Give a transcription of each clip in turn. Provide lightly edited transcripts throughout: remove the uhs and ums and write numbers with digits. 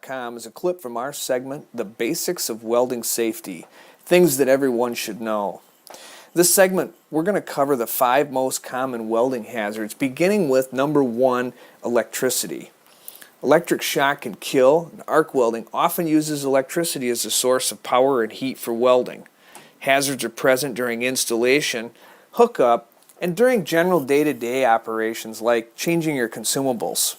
lifefusion.com is a clip from our segment, The Basics of Welding Safety, Things That Everyone Should Know. This segment, we're going to cover the 5 most common welding hazards, beginning with number 1, electricity. Electric shock can kill, and arc welding often uses electricity as a source of power and heat for welding. Hazards are present during installation, hookup, and during general day-to-day operations like changing your consumables.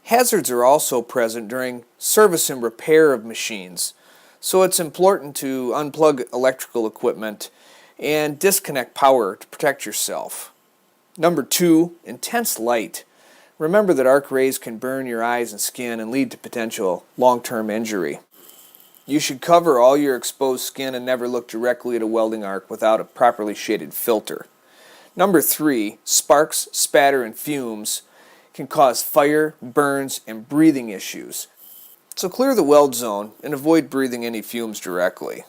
Hazards are also present during service and repair of machines, so it's important to unplug electrical equipment and disconnect power to protect yourself. Number 2, intense light. Remember that arc rays can burn your eyes and skin and lead to potential long-term injury. You should cover all your exposed skin and never look directly at a welding arc without a properly shaded filter. Number 3, sparks, spatter, and fumes can cause fire, burns, and breathing issues. So clear the weld zone and avoid breathing any fumes directly.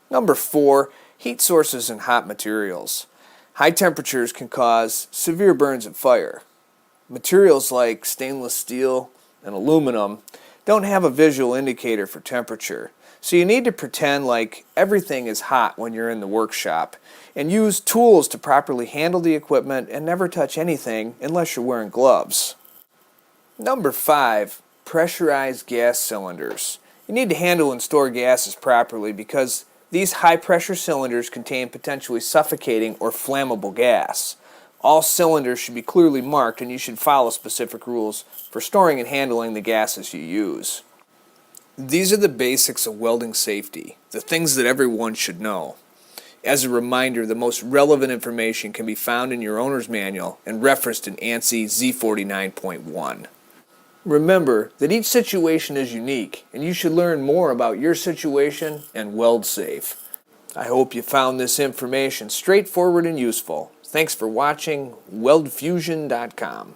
Number 4, heat sources and hot materials. High temperatures can cause severe burns and fire. Materials like stainless steel and aluminum don't have a visual indicator for temperature, so you need to pretend like everything is hot when you're in the workshop and use tools to properly handle the equipment and never touch anything unless you're wearing gloves. Number 5, pressurized gas cylinders. You need to handle and store gases properly because these high-pressure cylinders contain potentially suffocating or flammable gas. All cylinders should be clearly marked, and you should follow specific rules for storing and handling the gases you use. These are the basics of welding safety, the things that everyone should know. As a reminder, the most relevant information can be found in your owner's manual and referenced in ANSI Z49.1. Remember that each situation is unique, and you should learn more about your situation and weld safe. I hope you found this information straightforward and useful. Thanks for watching WeldFusion.com.